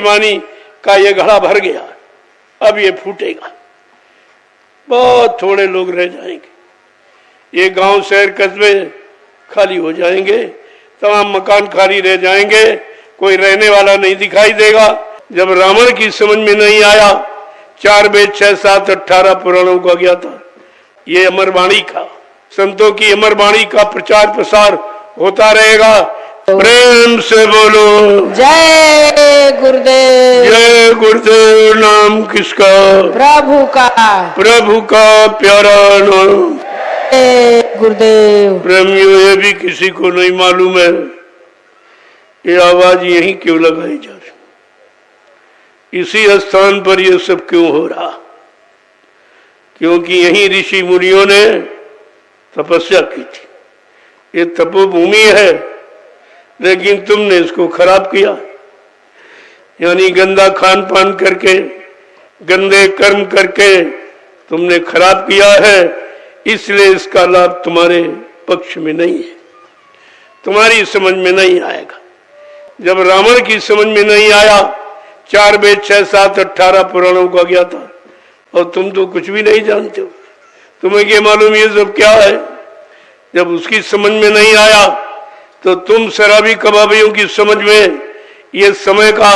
बेईमानी का ये घड़ा भर गया, अब ये फूटेगा। बहुत थोड़े लोग रह जाएंगे। ये गांव शहर कस्बे खाली हो जाएंगे, तमाम मकान खाली रह जाएंगे, कोई रहने वाला नहीं दिखाई देगा। जब रावण की समझ में नहीं आया, 4 वेद 6 7 18 पुराणों का गया था, ये अमरवाणी का, संतों की अमरवाणी का प्रचार प्रसार होता रहेगा। प्रेम से बोलो जय गुरुदेव। जय गुरुदेव। नाम किसका? प्रभु का। प्रभु का प्यारा नाम। जय गुरुदेव। प्रेमियों, ये भी किसी को नहीं मालूम है ये आवाज यहीं क्यों लगाई जा रही, इसी स्थान पर ये सब क्यों हो रहा, क्योंकि यहीं ऋषि मुनियों ने तपस्या की थी। ये तपोभूमि है, लेकिन तुमने इसको खराब किया, यानी गंदा खान पान करके, गंदे कर्म करके तुमने खराब किया है। इसलिए इसका लाभ तुम्हारे पक्ष में नहीं है, तुम्हारी समझ में नहीं आएगा। जब रावण की समझ में नहीं आया, 4 वेद 6 7 18 पुराणों का गया था, और तुम तो कुछ भी नहीं जानते हो, तुम्हें क्या मालूम ये सब क्या है। जब उसकी समझ में नहीं आया तो तुम शराबी कबाबियों की समझ में ये समय का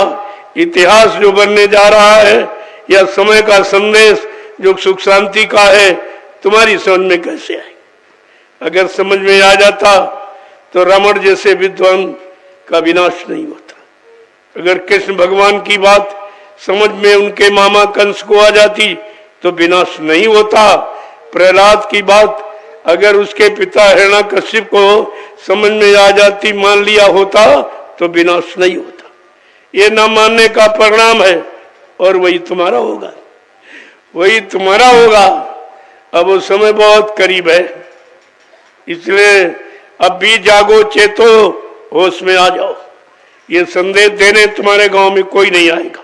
इतिहास जो बनने जा रहा है, या समय का संदेश जो सुख शांति का है, तुम्हारी समझ में कैसे आए। अगर समझ में आ जाता तो रावण जैसे विद्वान का विनाश नहीं होता। अगर कृष्ण भगवान की बात समझ में उनके मामा कंस को आ जाती तो विनाश नहीं होता। प्रहलाद की बात अगर उसके पिता हिरण्यकश्यप को समझ में आ जाती, मान लिया होता, तो विनाश नहीं होता। ये न मानने का परिणाम है, और वही तुम्हारा होगा, वही तुम्हारा होगा। अब वो समय बहुत करीब है, इसलिए अब भी जागो, चेतो, होश में आ जाओ। ये संदेश देने तुम्हारे गांव में कोई नहीं आएगा,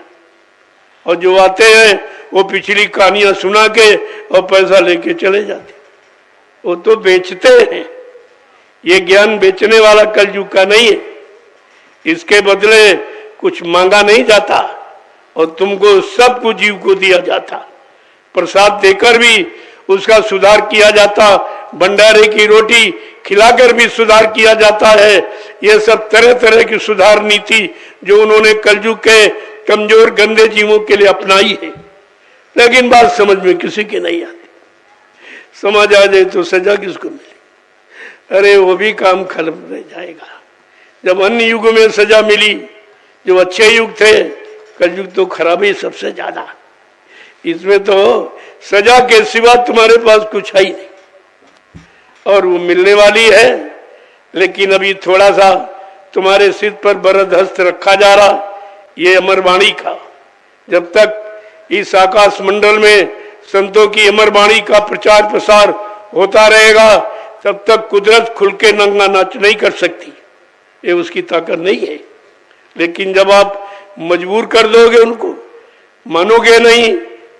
और जो आते हैं वो पिछली कहानियां सुना के और पैसा लेके चले जाते, वो तो बेचते हैं। ये ज्ञान बेचने वाला कलयुग का नहीं है, इसके बदले कुछ मांगा नहीं जाता, और तुमको सब कुछ जीव को दिया जाता। प्रसाद देकर भी उसका सुधार किया जाता, भंडारे की रोटी खिलाकर भी सुधार किया जाता है। ये सब तरह तरह की सुधार नीति जो उन्होंने कलयुग के कमजोर गंदे जीवों के लिए अपनाई है, लेकिन बात समझ में किसी की नहीं आती। समझ आ जाए तो सजा किसको मिले? अरे वो भी काम खत्म रह जाएगा। जब अन्य युग में सजा मिली, जो अच्छे युग थे, कलयुग तो खराबी सबसे ज्यादा। इसमें तो सजा के सिवा तुम्हारे पास कुछ है ही नहीं, और वो मिलने वाली है। लेकिन अभी थोड़ा सा तुम्हारे सिर पर बरदहस्त रखा जा रहा, ये अमरवाणी का। जब तक इस आकाश मंडल में संतों की अमरवाणी का प्रचार प्रसार होता रहेगा, तब तक कुदरत खुल के नंगा नाच नहीं कर सकती, ये उसकी ताकत नहीं है। लेकिन जब आप मजबूर कर दोगे उनको, मानोगे नहीं,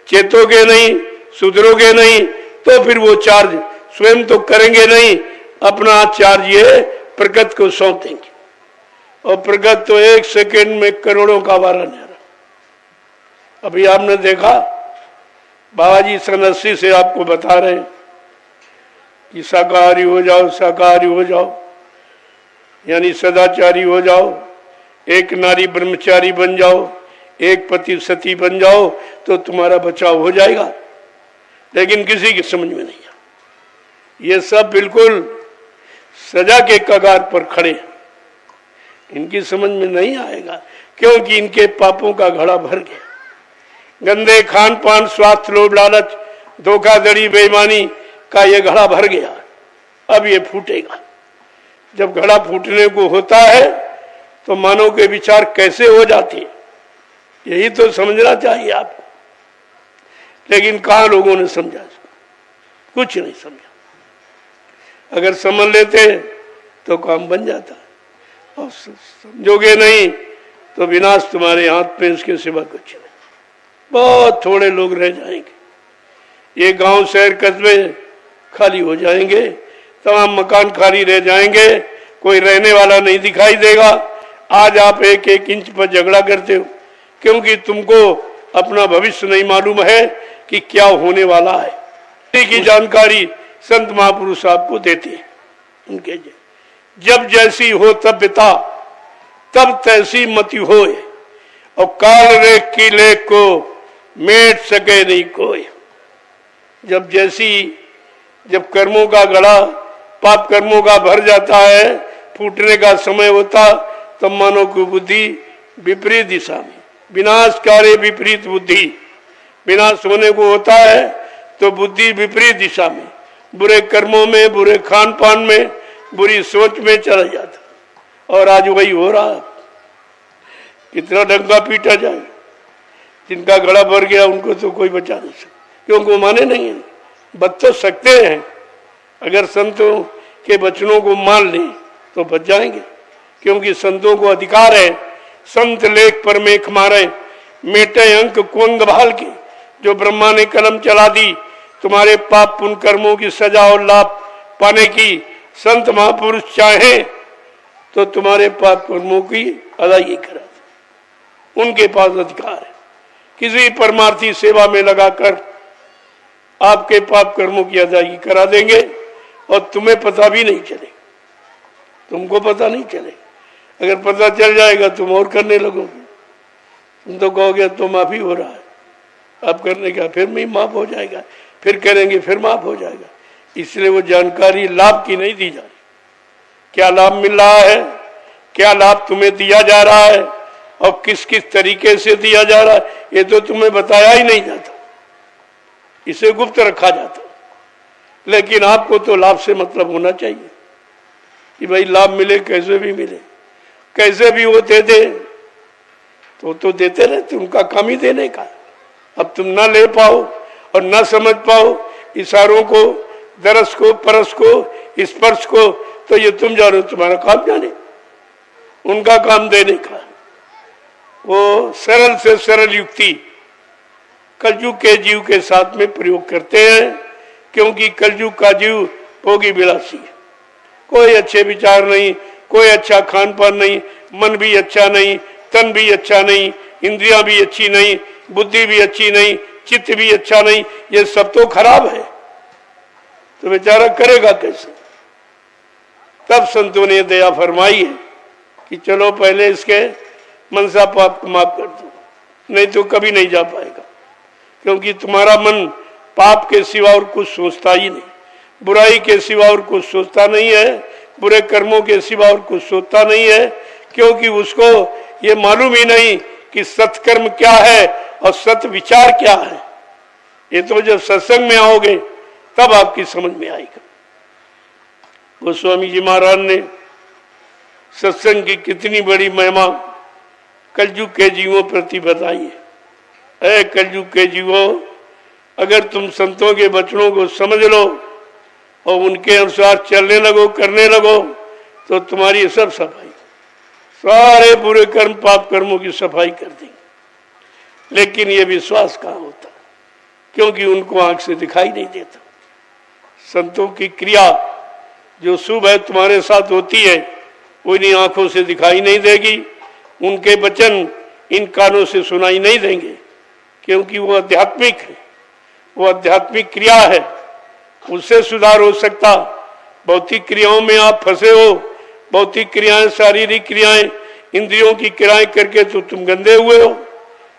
चेतोगे नहीं, सुधरोगे नहीं, तो फिर वो चार्ज स्वयं तो करेंगे नहीं, अपना चार्ज ये प्रगत को सौंप देंगे, और प्रगत तो 1 सेकेंड में करोड़ों का वारा न्यारा। अभी आपने देखा, बाबा जी सन 80 से आपको बता रहे हैं कि शाकाहारी हो जाओ, शाकाहारी हो जाओ, यानी सदाचारी हो जाओ, एक नारी ब्रह्मचारी बन जाओ, एक पति सती बन जाओ, तो तुम्हारा बचाव हो जाएगा। लेकिन किसी की समझ में नहीं आया। ये सब बिल्कुल सजा के कगार पर खड़े हैं, इनकी समझ में नहीं आएगा, क्योंकि इनके पापों का घड़ा भर गया। गंदे खान पान, स्वास्थ्य, लोभ, लालच, धोखाधड़ी, बेईमानी का ये घड़ा भर गया, अब ये फूटेगा। जब घड़ा फूटने को होता है तो मानव के विचार कैसे हो जाते हैं, यही तो समझना चाहिए आपको। लेकिन कहाँ लोगों ने समझा, कुछ नहीं समझा। अगर समझ लेते तो काम बन जाता, और समझोगे नहीं तो विनाश तुम्हारे हाथ में, इसके सिवा कुछ नहीं। बहुत थोड़े लोग रह जाएंगे, ये गांव शहर कस्बे खाली हो जाएंगे, तमाम मकान खाली रह जाएंगे, कोई रहने वाला नहीं दिखाई देगा। आज आप 1-1 इंच पर झगड़ा करते हो, क्योंकि तुमको अपना भविष्य नहीं मालूम है कि क्या होने वाला है। की जानकारी संत महापुरुष आपको देते हैं। उनके जब जैसी हो तब बिता, तब तैसी मति होए, और काल रेख की लेख को मेट सके नहीं कोई। जब कर्मों का गड़ा पाप कर्मों का भर जाता है, फूटने का समय होता, तब मानव की बुद्धि विपरीत दिशा में, विनाशकारी विपरीत बुद्धि, विनाश होने को होता है तो बुद्धि विपरीत दिशा में, बुरे कर्मों में, बुरे खान पान में, बुरी सोच में चला जाता। और आज वही हो रहा है। कितना डंका पीटा जाए, जिनका गला भर गया उनको तो कोई बचा नहीं सकता, क्योंकि माने नहीं है। बच तो सकते हैं, अगर संतों के वचनों को मान लें तो बच जाएंगे, क्योंकि संतों को अधिकार है। संत लेख पर मेख मारे, मेटे अंक कुंग भाल के। जो ब्रह्मा ने कलम चला दी तुम्हारे पाप पुण्य कर्मों की सजा और लाभ पाने की, संत महापुरुष चाहे तो तुम्हारे पाप कर्मों की अदायगी करा दे। उनके पास अधिकार है। किसी परमार्थी सेवा में लगाकर आपके पाप कर्मों की अदायगी करा देंगे और तुम्हें पता भी नहीं चलेगा, तुमको पता नहीं चलेगा। अगर पता चल जाएगा तुम और करने लगोगे। तुम तो कहोगे तो माफी हो रहा है, अब करने का फिर भी माफ हो जाएगा, फिर करेंगे फिर माफ हो जाएगा। इसलिए वो जानकारी लाभ की नहीं दी जा रही। क्या लाभ मिल रहा है, क्या लाभ तुम्हें दिया जा रहा है और किस किस तरीके से दिया जा रहा है, ये तो तुम्हें बताया ही नहीं जाता, इसे गुप्त रखा जाता। लेकिन आपको तो लाभ से मतलब होना चाहिए कि भाई लाभ मिले, कैसे भी मिले, कैसे भी वो दे दे तो देते रहते, उनका काम ही देने का। अब तुम ना ले पाओ और ना समझ पाओ इशारों को, दरस को, परस को, स्पर्श को, तो ये तुम जानो, तुम्हारा काम जाने, उनका काम देने का। वो सरल से सरल युक्ति कलयुग के जीव के साथ में प्रयोग करते हैं, क्योंकि कलयुग का जीव भोगी विलासी है। कोई अच्छे विचार नहीं, कोई अच्छा खान पान नहीं, मन भी अच्छा नहीं, तन भी अच्छा नहीं, इंद्रियां भी अच्छी नहीं, बुद्धि भी अच्छी नहीं, चित्त भी अच्छा नहीं, ये सब तो खराब है। तो बेचारा करेगा कैसे? तब संतों ने दया फरमाई है कि चलो पहले इसके मनसा पाप को माफ कर दो, नहीं तो कभी नहीं जा पाएगा। क्योंकि तुम्हारा मन पाप के सिवा और कुछ सोचता ही नहीं, बुराई के सिवा और कुछ सोचता नहीं है, बुरे कर्मों के सिवा और कुछ सोचता नहीं है, क्योंकि उसको ये मालूम ही नहीं कि सत्कर्म क्या है और सत विचार क्या है। ये तो जब सत्संग में आओगे तब आपकी समझ में आएगा। गोस्वामी जी महाराज ने सत्संग की कितनी बड़ी महिमा कलयुग के जीवों प्रति बताई है। कलयुग के जीवों, अगर तुम संतों के वचनों को समझ लो और उनके अनुसार चलने लगो, करने लगो, तो तुम्हारी सब सफाई, सारे बुरे कर्म पाप कर्मों की सफाई कर देंगे। लेकिन ये विश्वास कहाँ होता, क्योंकि उनको आंख से दिखाई नहीं देता। संतों की क्रिया जो शुभ है तुम्हारे साथ होती है, वो इन्हीं आंखों से दिखाई नहीं देगी, उनके वचन इन कानों से सुनाई नहीं देंगे, क्योंकि वो आध्यात्मिक है, वो आध्यात्मिक क्रिया है, उससे सुधार हो सकता। भौतिक क्रियाओं में आप फंसे हो, भौतिक क्रियाएं, शारीरिक क्रियाएं, इंद्रियों की क्रियाएं करके तो तुम गंदे हुए हो।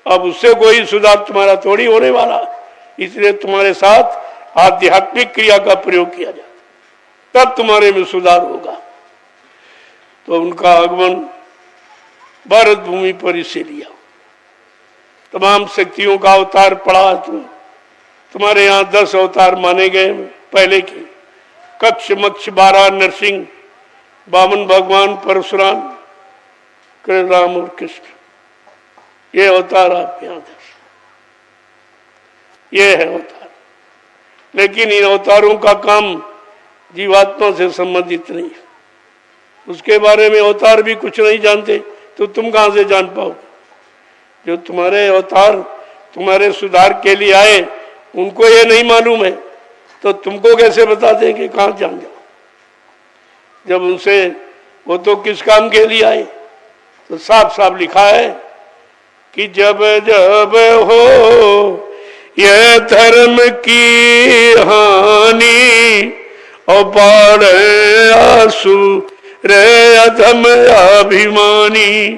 अब उससे कोई सुधार तुम्हारा थोड़ी होने वाला, इसलिए तुम्हारे साथ आध्यात्मिक क्रिया का प्रयोग किया जाता, तब तुम्हारे में सुधार होगा। तो उनका आगमन भारत भूमि पर इसे लिया, तमाम शक्तियों का अवतार पड़ा। तुम्हारे यहाँ 10 अवतार माने गए पहले के, कक्ष मक्ष 12 नरसिंह, वामन भगवान, परशुराम, कृष्ण, राम और कृष्ण, ये अवतार आपके यहाँ 10, ये है अवतार। लेकिन इन अवतारों का काम जीवात्मा से संबंधित नहीं है, उसके बारे में अवतार भी कुछ नहीं जानते, तो तुम कहां से जान पाओगे? जो तुम्हारे अवतार तुम्हारे सुधार के लिए आए, उनको ये नहीं मालूम है, तो तुमको कैसे बता दें कि कहां जान जाओ? जब उनसे वो तो किस काम के लिए आए, तो साफ साफ लिखा है कि जब जब हो यह धर्म की हानि और बाढ़े आंसू रे अधम अभिमानी,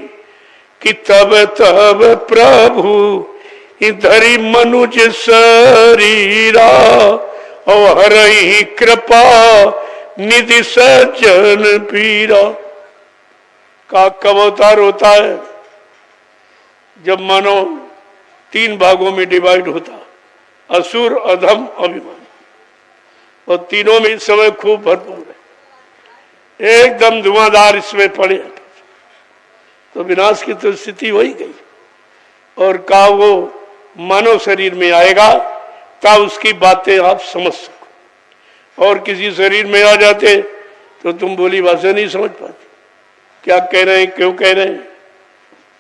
कि तब तब प्रभु इधरी मनुज शरीरा और हरहि कृपा निधि सज्जन पीरा। का कब अवतार होता है? जब मानो 3 भागों में डिवाइड होता, असुर, अधम, अभिमान, और तीनों में इस समय खूब भरपूर है, एकदम धुआंधार इसमें पड़े, तो विनाश की तो स्थिति हो ही गई। और का वो मानव शरीर में आएगा तब उसकी बातें आप समझ सको, और किसी शरीर में आ जाते तो तुम बोली भाषा नहीं समझ पाते, क्या कह रहे हैं, क्यों कह रहे हैं।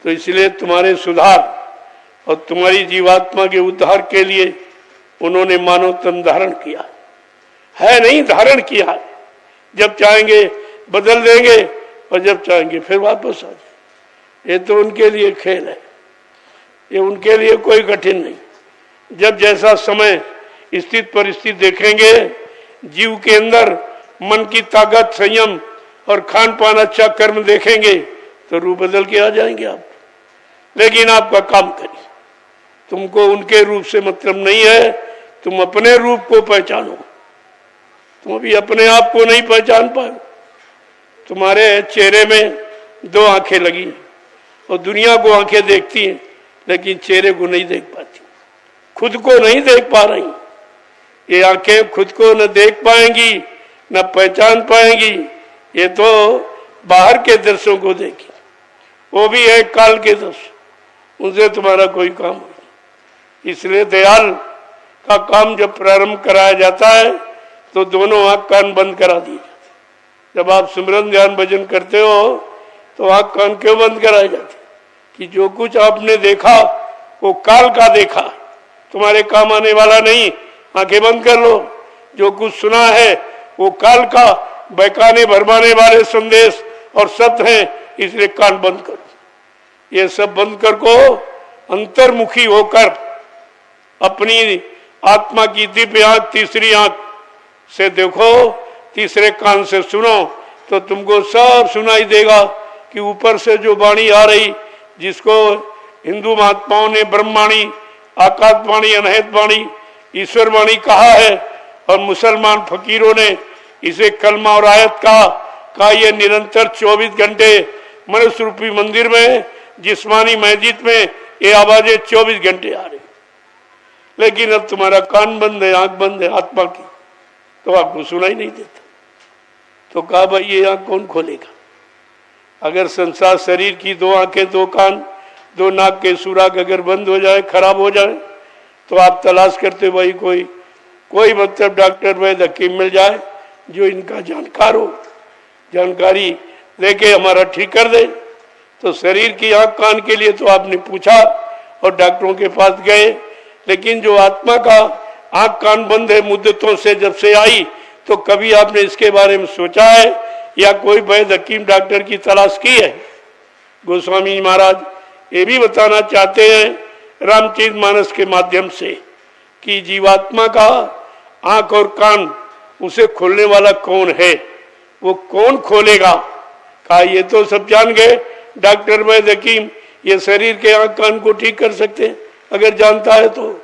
तो इसलिए तुम्हारे सुधार और तुम्हारी जीवात्मा के उद्धार के लिए उन्होंने मानव तन धारण किया है, नहीं धारण किया। जब चाहेंगे बदल देंगे और जब चाहेंगे फिर वापस आ जाए। ये तो उनके लिए खेल है, ये उनके लिए कोई कठिन नहीं। जब जैसा समय स्थित परिस्थिति देखेंगे, जीव के अंदर मन की ताकत, संयम और खान पान, अच्छा कर्म देखेंगे तो रूप बदल के आ जाएंगे आप। लेकिन आपका काम करिए, तुमको उनके रूप से मतलब नहीं है, तुम अपने रूप को पहचानो। तुम अभी अपने आप को नहीं पहचान पाए। तुम्हारे चेहरे में 2 आंखें लगी हैं और दुनिया को आंखें देखती हैं, लेकिन चेहरे को नहीं देख पाती, खुद को नहीं देख पा रही। ये आंखें खुद को न देख पाएंगी न पहचान पाएंगी, ये तो बाहर के दृश्यों को देखी, वो भी है काल के दृश्य, उनसे तुम्हारा कोई काम नहीं। इसलिए दयाल का काम जब प्रारंभ कराया जाता है तो दोनों आंख कान बंद करा दिए जाते। जब आप सिमरन ध्यान भजन करते हो तो आंख कान क्यों बंद कराए जाते? कि जो कुछ आपने देखा वो काल का देखा, तुम्हारे काम आने वाला नहीं, आंखें बंद कर लो। जो कुछ सुना है वो काल का बहकाने भरमाने वाले संदेश और सत्य हैं, इसलिए कान बंद करो। ये सब बंद कर को अंतर्मुखी होकर अपनी आत्मा की दिव्य आंख, तीसरी आंख से देखो, तीसरे कान से सुनो, तो तुमको सब सुनाई देगा कि ऊपर से जो वाणी आ रही, जिसको हिंदू महात्माओं ने ब्रह्मवाणी, आकाशवाणी, अनहत वाणी, ईश्वर वाणी कहा है, और मुसलमान फकीरों ने इसे कलमा और आयत का ये निरंतर 24 घंटे मनुष्य रूपी मंदिर में, जिस्मानी मस्जिद में ये आवाजें 24 घंटे आ रही। लेकिन अब तुम्हारा कान बंद है, आंख बंद है आत्मा की, तो आपको सुनाई नहीं देता। तो कहा भाई ये आंख कौन खोलेगा? अगर संसार शरीर की 2 आंखें, 2 कान, 2 नाक के सुराग अगर बंद हो जाए, खराब हो जाए, तो आप तलाश करते भाई कोई मतलब डॉक्टर वैद्य हकीम मिल जाए जो इनका जानकार हो, जानकारी देके हमारा ठीक कर दे। तो शरीर की आंख कान के लिए तो आपने पूछा और डॉक्टरों के पास गए, लेकिन जो आत्मा का आंख कान बंद है मुद्दतों से जब से आई, तो कभी आपने इसके बारे में सोचा है या कोई वैद्य हकीम डॉक्टर की तलाश की है? गोस्वामी महाराज ये भी बताना चाहते हैं रामचरित मानस के माध्यम से कि जीवात्मा का आंख और कान, उसे खोलने वाला कौन है, वो कौन खोलेगा? कहा ये तो सब जान गए डॉक्टर वैद्य हकीम, ये शरीर के आंख कान को ठीक कर सकते हैं अगर जानता है तो,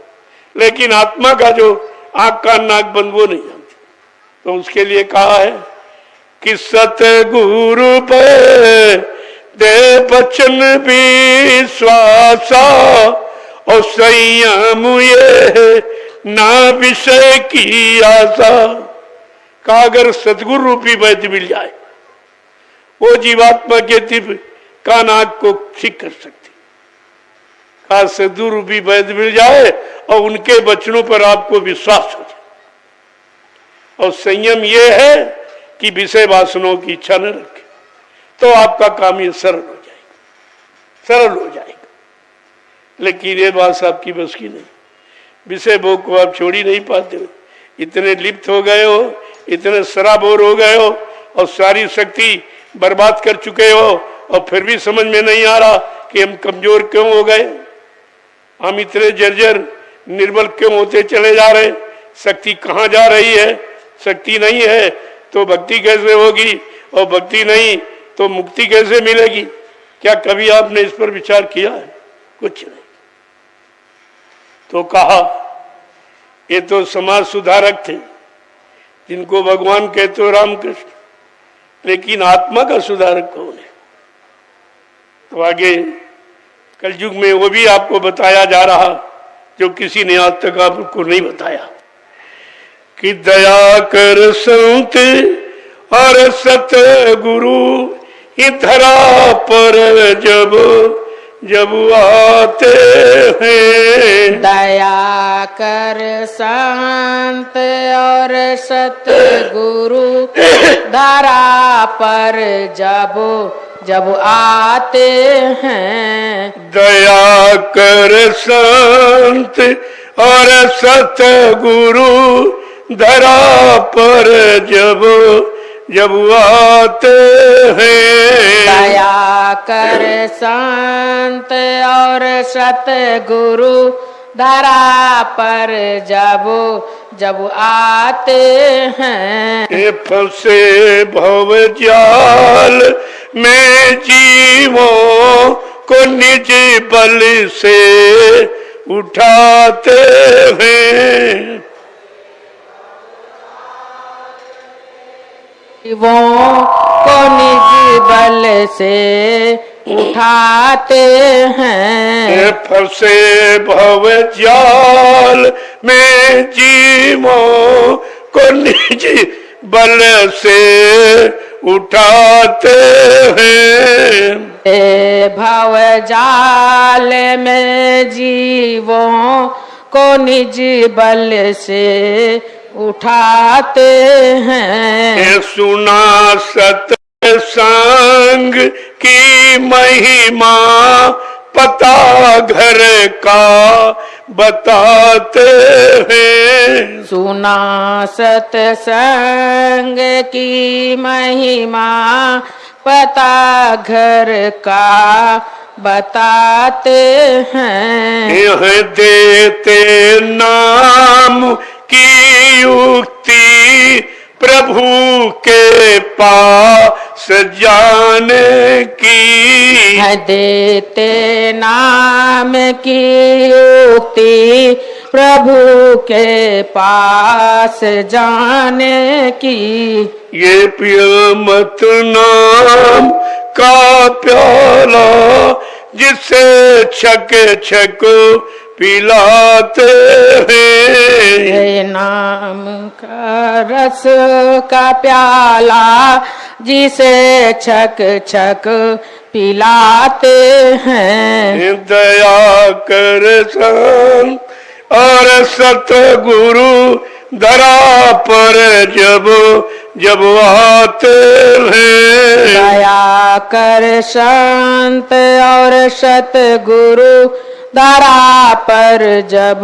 लेकिन आत्मा का जो आंख कान नाक बंद वो नहीं जानते। तो उसके लिए कहा है कि सतगुरु पे दे बचन विश्वासा और संयम ये ना विषय की आशा। का अगर सतगुरु रूपी वैद्य मिल जाए, वो जीवात्मा के दिव्य कान आंख को ठीक कर सकती। का सतगुरु रूपी वैद्य मिल जाए और उनके वचनों पर आपको विश्वास हो जाए। और संयम ये है कि विषय वासनाओं की इच्छा न रखे, तो आपका काम ये सरल हो जाएगा, सरल हो जाएगा। लेकिन ये बात आपकी बस की नहीं, विषय भोग को आप छोड़ ही नहीं पाते हो, इतने लिप्त हो गए हो, इतने सराबोर हो गए हो और सारी शक्ति बर्बाद कर चुके हो, और फिर भी समझ में नहीं आ रहा कि हम कमजोर क्यों हो गए। हम इतने जर्जर निर्बल क्यों होते चले जा रहे? शक्ति कहाँ जा रही है? शक्ति नहीं है तो भक्ति कैसे होगी, और भक्ति नहीं तो मुक्ति कैसे मिलेगी? क्या कभी आपने इस पर विचार किया है? कुछ नहीं। तो कहा ये तो समाज सुधारक थे, जिनको भगवान कहते हो रामकृष्ण, लेकिन आत्मा का सुधारक कौन है? तो आगे कलयुग में वो भी आपको बताया जा रहा जो किसी ने आज तक आपको नहीं बताया, कि दया कर संत और सतगुरु धरा पर जब जब आते हैं। दया कर संत और सतगुरु धरा पर जब जब आते हैं। दया कर संत और सतगुरु धरा पर जब जब आते हैं। दया कर संत और सतगुरु धरा पर जब जब आते हैं। ये फंसे भव जाल में जीवों को निज बल से उठाते हैं। जीवों को निज बल से उठाते हैं। फंसे भव जाल में जीवों को निज बल से उठाते हैं। भव जाल में जीवों को निज बल से उठाते हैं। सुना सत्संग की महिमा पता घर का बताते हैं। सुना सत्संग की महिमा पता घर का बताते हैं। यह देते नाम की युक्ति प्रभु के पास जाने की। है देते नाम की युक्ति प्रभु के पास जाने की। ये पिय मत नाम का प्याला जिसे छक छक पिलाते हैं। ये नाम का रस का प्याला जिसे छक छक पिलाते हैं। दया कर संत और सतगुरु धरा पर जब जब आते हैं। दया कर संत और सतगुरु धरा पर जब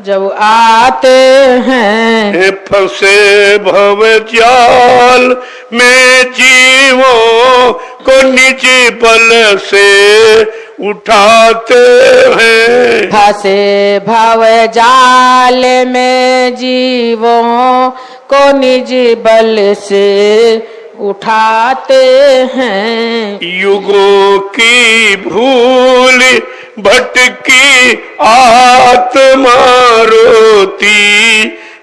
जब आते हैं। फंसे भव जाल में जीवों को निज बल से उठाते हैं। फंसे भव जाल में जीवों को निज बल से उठाते हैं। युगों की भूल भटकी आत्मा रोती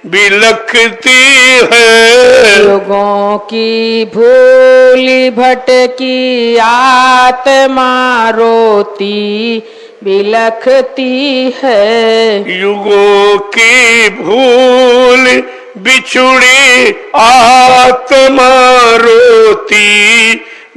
बिलखती है। युगों की भूल भटकी आत्मा रोती बिलखती है। युगों की भूल बिछुड़ी आत्मा रोती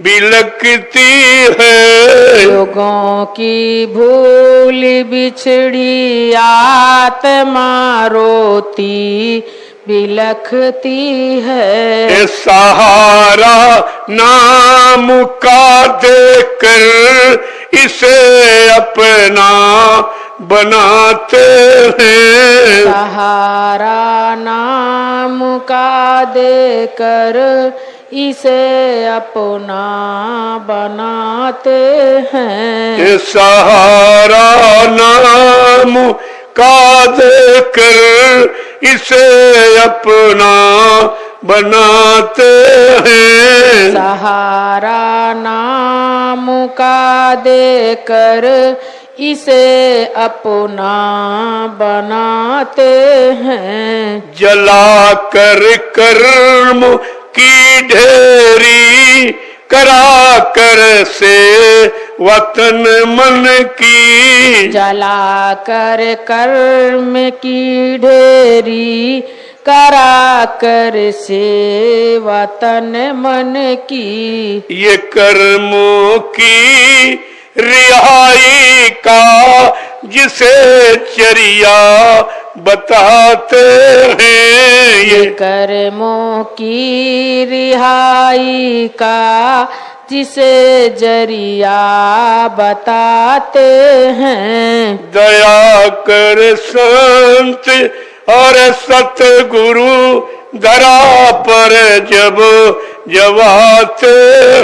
बिलखती है। युगों की भूल बिछड़ी आत्मा रोती बिलखती है। सहारा नाम का देकर इसे अपना बनाते हैं। सहारा नाम का देकर इसे अपना बनाते हैं। सहारा नाम का देकर इसे अपना बनाते हैं। सहारा नाम का देकर इसे अपना बनाते हैं। जला कर कर्म की ढेरी करा कर से वतन मन की। जला कर कर्म की ढेरी करा कर से वतन मन की। ये कर्मों की रिहाई का जिसे चरिया बताते हैं। ये कर्मों की रिहाई का जिसे जरिया बताते हैं। दया कर संत और सतगुरु धरा पर जब जब आते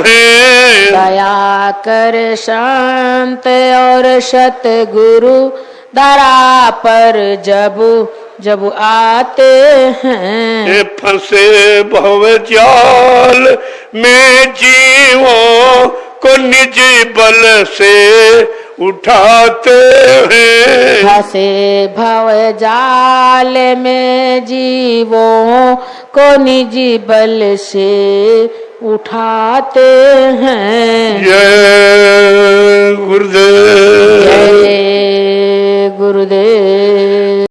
हैं। दया कर शांत और सतगुरु धरा पर जब जब आते हैं। ये फंसे भव जाल में जीवों को निज बल से उठाते हैं। फंसे भव जाल में जीवों को निजी बल से उठाते हैं। जय गुरुदेव। जय गुरुदेव।